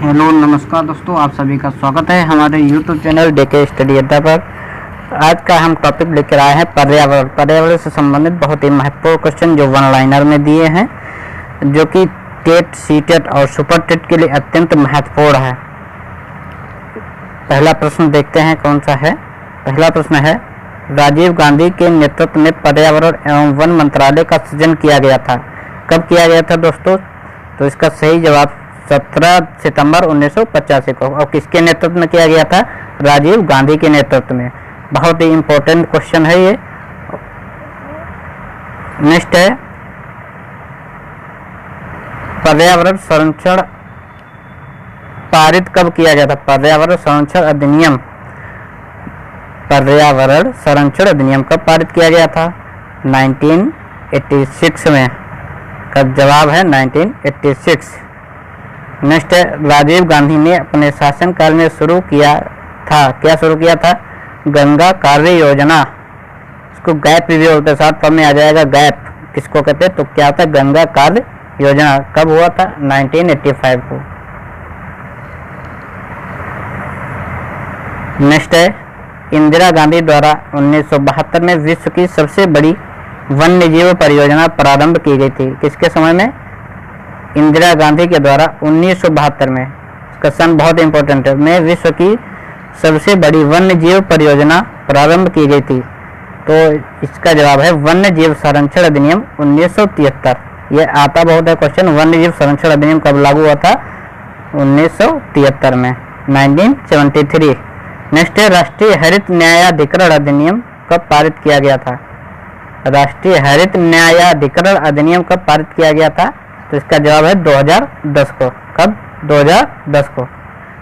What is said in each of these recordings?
Hello नमस्कार दोस्तों, आप सभी का स्वागत है हमारे यूट्यूब चैनल डेके स्टडी अड्डा पर। आज का हम टॉपिक लेकर आए हैं पर्यावरण से संबंधित बहुत ही महत्वपूर्ण क्वेश्चन जो वन लाइनर में दिए हैं, जो कि टेट, सीटेट और सुपर टेट के लिए अत्यंत महत्वपूर्ण है। पहला प्रश्न देखते हैं कौन सा है। पहला प्रश्न है, राजीव गांधी के नेतृत्व में पर्यावरण एवं वन मंत्रालय का सृजन किया गया था। कब किया गया था दोस्तों? तो इसका सही जवाब 17 सितंबर 1985 को। और किसके नेतृत्व में किया गया था? राजीव गांधी के नेतृत्व में। बहुत ही इम्पोर्टेंट क्वेश्चन है ये। नेक्स्ट है, पर्यावरण संरक्षण पारित कब किया गया था? पर्यावरण संरक्षण अधिनियम कब पारित किया गया था? 1986 में। का जवाब है 1986। नेक्स्ट है, राजीव गांधी ने अपने शासनकाल में शुरू किया था, क्या शुरू किया था? गंगा कार्य योजना। इसको गैप भी बोलते, साथ फॉर्म में आ जाएगा गैप। किसको कहते हैं? तो क्या होता है? गंगा कार्य योजना। कब हुआ था? 1985 को। नेक्स्ट है, इंदिरा गांधी द्वारा 1972 में विश्व की सबसे बड़ी वन्य जीव परियोजना प्रारंभ की गई थी। किसके समय में? इंदिरा गांधी के द्वारा 1972 में। इसका सन बहुत इंपॉर्टेंट है। में विश्व की सबसे बड़ी वन्य जीव परियोजना प्रारंभ की गई थी। तो इसका जवाब है वन्य जीव संरक्षण अधिनियम 1973। ये आता बहुत है क्वेश्चन, वन्य जीव संरक्षण अधिनियम कब लागू हुआ था? 1973 में, 1973। नेक्स्ट है, राष्ट्रीय हरित न्यायाधिकरण अधिनियम कब पारित किया गया था? राष्ट्रीय हरित न्यायाधिकरण अधिनियम कब पारित किया गया था? तो इसका जवाब है 2010 को। कब? 2010 को।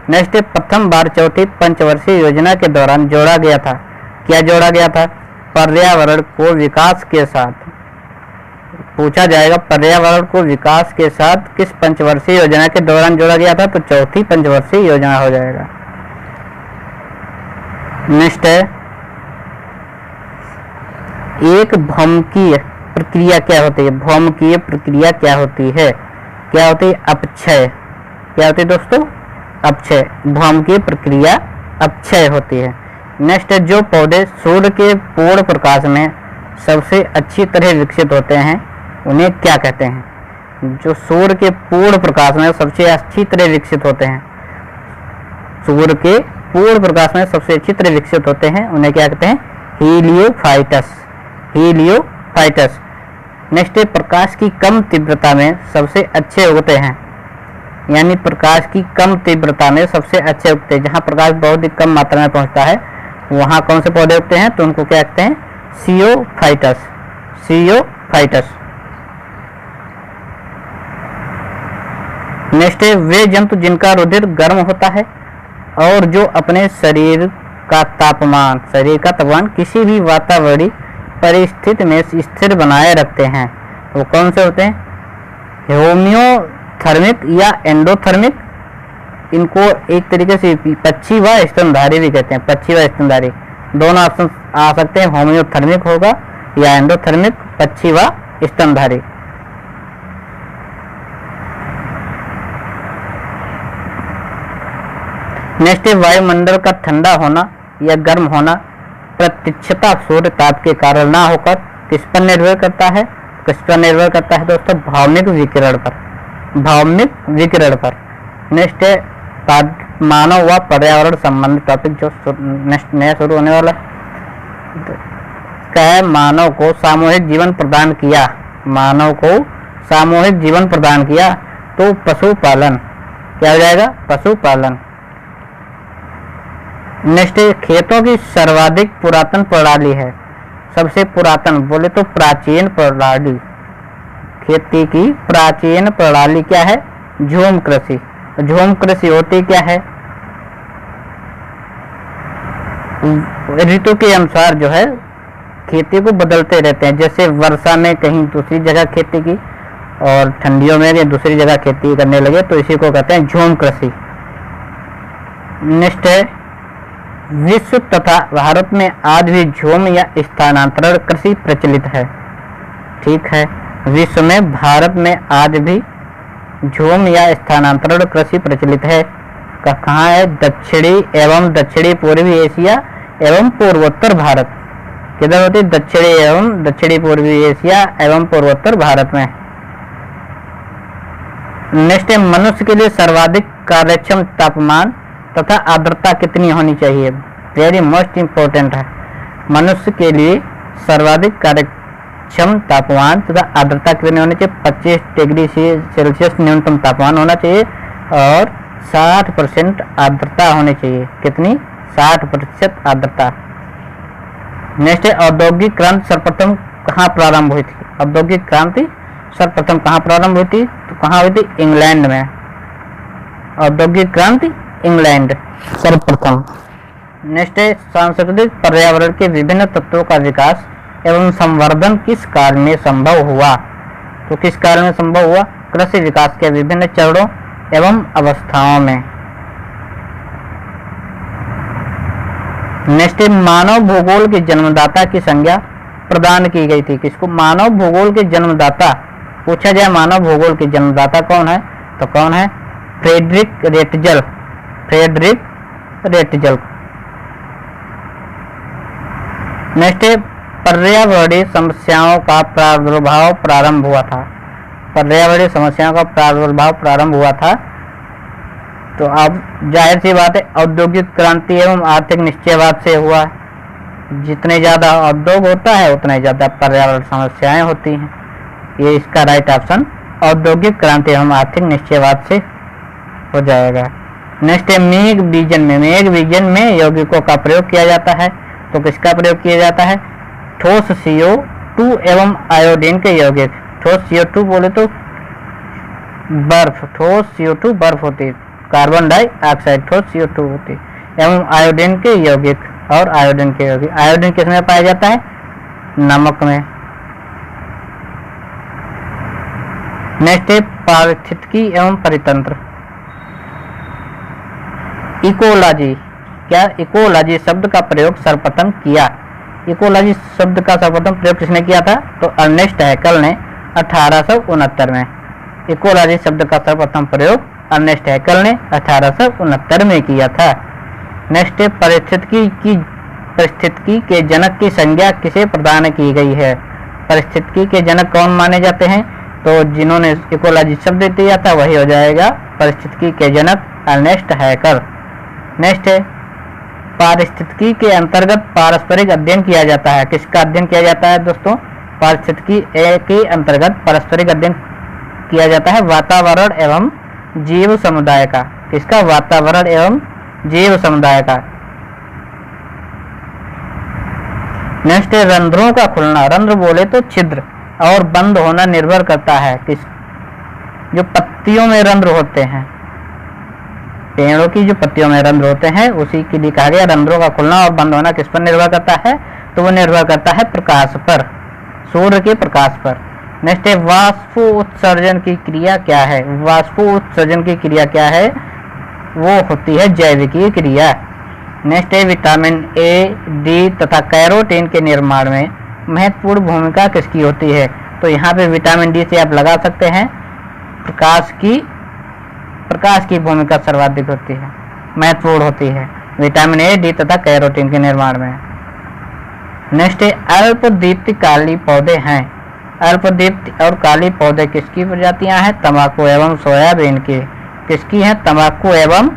नेक्स्ट है, प्रथम बार चौथी पंचवर्षीय योजना के दौरान जोड़ा गया था। क्या जोड़ा गया था? पर्यावरण को विकास के साथ। पूछा जाएगा पर्यावरण को विकास के साथ किस पंचवर्षीय योजना के दौरान जोड़ा गया था? तो चौथी पंचवर्षीय योजना हो जाएगा। नेक्स्ट है, एक भौमिकीय प्रक्रिया क्या होती है? भौमिकीय प्रक्रिया क्या होती है? क्या होती है? अपक्षय। क्या होती है दोस्तों? अपक्षय। भौमिकीय प्रक्रिया अपक्षय होती है। नेक्स्ट है, जो पौधे सूर्य के पूर्ण प्रकाश में सबसे अच्छी तरह विकसित होते हैं उन्हें क्या कहते हैं? जो सूर्य के पूर्ण प्रकाश में सबसे अच्छी तरह विकसित होते हैं, सूर्य के पूर्ण प्रकाश में सबसे अच्छी तरह विकसित होते हैं, उन्हें क्या कहते हैं? हीलियोफाइटस। हीलियोफाइटस। नेक्स्ट है, प्रकाश की कम तीव्रता में सबसे अच्छे उगते हैं। यानी प्रकाश की कम तीव्रता में सबसे अच्छे उगते हैं। जहाँ प्रकाश बहुत ही कम मात्रा में पहुँचता है वहाँ कौन से पौधे उगते हैं? तो उनको क्या कहते हैं? सियोफाइटस। सियोफाइटस। नेक्स्ट है, वे जंतु जिनका रुधिर गर्म होता है और जो अपने शरीर का तापमान किसी भी वातावरणीय परिस्थिति में स्थिर बनाए रखते हैं, वो कौन से होते हैं? होम्योथर्मिक या एंडोथर्मिक। इनको एक तरीके से पक्षी व स्तनधारी भी कहते हैं। पक्षी व स्तनधारी दोनों ऑप्शन आ सकते हैं। होम्योथर्मिक होगा या एंडोथर्मिक, पक्षी व स्तनधारी। नेक्स्ट है, वायुमंडल का ठंडा होना या गर्म होना प्रत्यक्षता सूर्य ताप के कारण ना होकर किस पर निर्भर करता है? किस पर निर्भर करता है दोस्तों? भौमिक विकिरण पर। भौमिक विकिरण पर। नेक्स्ट है, मानव व पर्यावरण संबंधित टॉपिक जो नेक्स्ट नया शुरू होने वाला है। मानव को सामूहिक जीवन प्रदान किया। मानव को सामूहिक जीवन प्रदान किया तो पशुपालन। क्या हो जाएगा? पशुपालन। नेक्स्ट, खेतों की सर्वाधिक पुरातन प्रणाली है। सबसे पुरातन बोले तो प्राचीन प्रणाली। खेती की प्राचीन प्रणाली क्या है? झूम कृषि। झूम कृषि होती क्या है? ऋतु के अनुसार जो है खेती को बदलते रहते हैं। जैसे वर्षा में कहीं दूसरी जगह खेती की और ठंडियों में दूसरी जगह खेती करने लगे, तो इसी को कहते हैं झूम कृषि। नेक्स्ट है, विश्व तथा भारत में आज भी झूम या स्थानांतरण कृषि प्रचलित है। ठीक है, विश्व में, भारत में आज भी झूम या स्थानांतरण कृषि प्रचलित है? कहाँ है? दक्षिणी एवं दक्षिणी पूर्वी एशिया एवं पूर्वोत्तर भारत। किधर होती? दक्षिणी एवं दक्षिणी पूर्वी एशिया एवं पूर्वोत्तर भारत में। नेक्स्ट है, मनुष्य के लिए सर्वाधिक कार्यक्षम तापमान तथा आर्द्रता कितनी होनी चाहिए? वेरी मोस्ट इम्पोर्टेंट है। मनुष्य के लिए सर्वाधिक कार्यक्षम तापमान तथा आर्द्रता कितनी होनी चाहिए? 25 डिग्री सेल्सियस न्यूनतम तापमान होना चाहिए और 60% आर्द्रता होनी चाहिए। कितनी? 60% आर्द्रता। नेक्स्ट है, औद्योगिक क्रांति सर्वप्रथम कहाँ प्रारंभ हुई थी? औद्योगिक क्रांति सर्वप्रथम कहाँ प्रारंभ हुई थी? तो कहाँ हुई थी? इंग्लैंड में। औद्योगिक क्रांति इंग्लैंड सर्वप्रथम। नेक्स्ट है, सांस्कृतिक पर्यावरण के विभिन्न तत्वों का विकास एवं संवर्धन किस काल में संभव हुआ? तो किस काल में संभव हुआ? कृषि विकास के विभिन्न चरणों एवं अवस्थाओं में। नेक्स्ट, मानव भूगोल के जन्मदाता की संज्ञा प्रदान की गई थी? किसको? मानव भूगोल के जन्मदाता पूछा जाए, मानव भूगोल के जन्मदाता कौन है? तो कौन है? Frederick Ratzel. Frederick Ratzel. Next है, पर्यावरणीय समस्याओं का प्रादुर्भाव प्रारंभ हुआ था? पर्यावरणीय समस्याओं का प्रादुर्भाव प्रारंभ हुआ था तो अब जाहिर सी बात है औद्योगिक क्रांति एवं आर्थिक निश्चयवाद से हुआ। जितने ज़्यादा उद्योग होता है उतने ज़्यादा पर्यावरण समस्याएं होती हैं। ये इसका राइट ऑप्शन औद्योगिक क्रांति एवं आर्थिक निश्चयवाद से हो जाएगा। नेक्स्ट है, मेघ विजन में। मेघ विजन में यौगिकों का प्रयोग किया जाता है तो किसका प्रयोग किया जाता है? ठोस CO2 एवं आयोडीन के यौगिक। ठोस CO2 बोले तो बर्फ, ठोस CO2 बर्फ होती है, कार्बन डाइऑक्साइड ठोस CO2 होती है, एवं आयोडीन के यौगिक। और आयोडीन के यौगिक, आयोडीन किस में पाया जाता है? नमक में। नेक्स्ट है, पारिस्थितिकी एवं परितंत्र। इकोलॉजी, क्या इकोलॉजी शब्द का प्रयोग सर्वप्रथम किया? इकोलॉजी शब्द का सर्वप्रथम प्रयोग किसने किया था? तो अर्नेस्ट हैकल ने 1869 में। इकोलॉजी शब्द का सर्वप्रथम प्रयोग अर्नेस्ट हैकल ने 1869 में किया था। नेक्स्ट, परिस्थितिकी के जनक की संज्ञा किसे प्रदान की गई है? परिस्थितिकी के जनक कौन माने जाते हैं? तो जिन्होंने इकोलॉजी शब्द दिया था वही हो जाएगा परिस्थितिकी के जनक अर्नेस्ट हैकल। नेक्स्ट है, पारिस्थितिकी के अंतर्गत पारस्परिक अध्ययन किया जाता है। किसका अध्ययन किया जाता है दोस्तों? पारिस्थितिकी के अंतर्गत पारस्परिक अध्ययन किया जाता है वातावरण एवं जीव समुदाय का। किसका? वातावरण एवं जीव समुदाय का। नेक्स्ट है, रंध्रों का खुलना। रंध्र बोले तो छिद्र और बंद होना निर्भर करता है किस? जो पत्तियों में रंध्र होते हैं, पेड़ों की जो पत्तियों में रंध्र होते हैं उसी के लिए कहा गया रंध्रों का खुलना और बंद होना किस पर निर्भर करता है? तो वो निर्भर करता है प्रकाश पर, सूर्य के प्रकाश पर। नेक्स्ट है, वाष्प उत्सर्जन की क्रिया क्या है? वाष्प उत्सर्जन की क्रिया क्या है? वो होती है जैविकीय क्रिया। नेक्स्ट है, विटामिन A, D तथा कैरोटीन के निर्माण में महत्वपूर्ण भूमिका किसकी होती है? तो यहाँ पे विटामिन D से आप लगा सकते हैं प्रकाश की भूमिका सर्वाधिक होती है, महत्वपूर्ण होती है विटामिन A, D तथा कैरोटीन के निर्माण में। नेक्स्ट है, अल्पदीप्ति काली पौधे हैं। अल्पदीप्ति और काली पौधे किसकी प्रजातियां हैं? तंबाकू एवं सोयाबीन की। किसकी है? तंबाकू एवं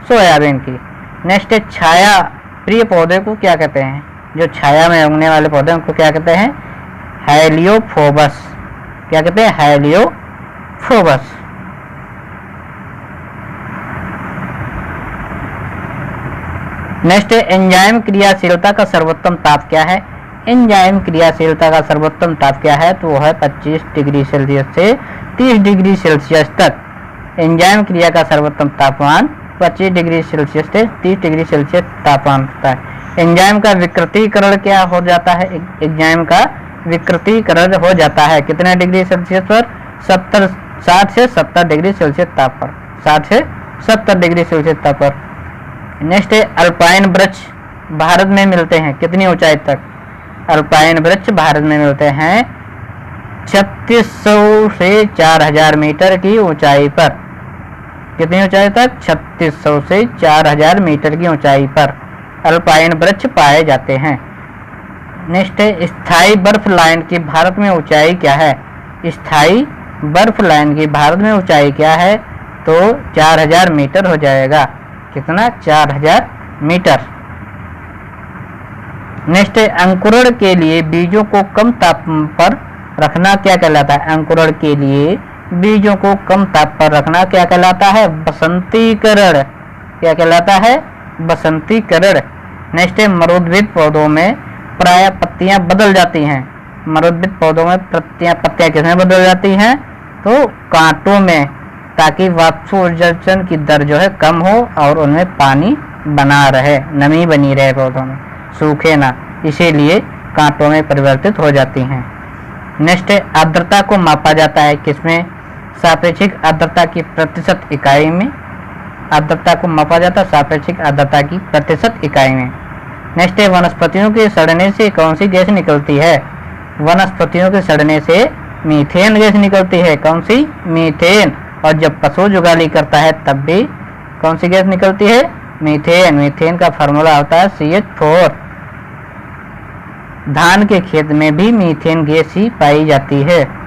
सोयाबीन की। नेक्स्ट है, छाया प्रिय पौधे को क्या कहते हैं? जो छाया में उगने वाले पौधे उनको क्या कहते हैं? हेलियोफोबस। क्या कहते हैं? हेलियोफोबस। नेक्स्ट है, एंजाइम क्रियाशीलता का सर्वोत्तम ताप क्या है? एंजाइम क्रियाशीलता का सर्वोत्तम ताप क्या है? तो वो है 25 डिग्री सेल्सियस से 30 डिग्री सेल्सियस तक। एंजाइम क्रिया का सर्वोत्तम तापमान 25 डिग्री सेल्सियस से 30 डिग्री सेल्सियस तापमान होता है। एंजाइम का विकृतीकरण क्या हो जाता है? एंजाइम का विकृतीकरण हो जाता है कितने डिग्री सेल्सियस पर? 60 से 70 डिग्री सेल्सियस ताप पर। 60 से 70 डिग्री सेल्सियस ताप पर। नेक्स्ट है, अल्पाइन वृक्ष भारत में मिलते हैं कितनी ऊंचाई तक? अल्पाइन वृक्ष भारत में मिलते हैं 3600 से 4000 मीटर की ऊंचाई पर। कितनी ऊंचाई तक? 3600 से 4000 मीटर की ऊंचाई पर अल्पाइन वृक्ष पाए जाते हैं। नेक्स्ट है स्थायी बर्फ लाइन की भारत में ऊंचाई क्या है? स्थायी बर्फ लाइन की भारत में ऊंचाई क्या है? तो 4000 मीटर हो जाएगा। कितना? 4000 मीटर। नेक्स्ट है अंकुरण के लिए बीजों को कम तापमान पर रखना क्या कहलाता है? अंकुरण के लिए बीजों को कम ताप पर रखना क्या कहलाता है? बसंतीकरण। क्या कहलाता है? बसंतीकरण। नेक्स्ट है मरुद्भिद पौधों में प्राय पत्तियां बदल जाती हैं। मरुद्भिद पौधों में पत्तियां किसमें बदल जाती हैं? तो कांटों में, ताकि वाष्पोत्सर्जन की दर जो है कम हो और उनमें पानी बना रहे, नमी बनी रहे, पौधों में सूखे ना, इसीलिए कांटों में परिवर्तित हो जाती हैं। नेक्स्ट है आर्द्रता को मापा जाता है किसमें? सापेक्षिक आर्द्रता की प्रतिशत इकाई में। आर्द्रता को मापा जाता है सापेक्षिक आर्द्रता की प्रतिशत इकाई में। नेक्स्ट है वनस्पतियों के सड़ने से कौन सी गैस निकलती है? वनस्पतियों के सड़ने से मीथेन गैस निकलती है। कौन सी? मीथेन। और जब पशु जुगाली करता है तब भी कौन सी गैस निकलती है? मीथेन। मीथेन का फार्मूला होता है CH4। धान के खेत में भी मीथेन गैस ही पाई जाती है।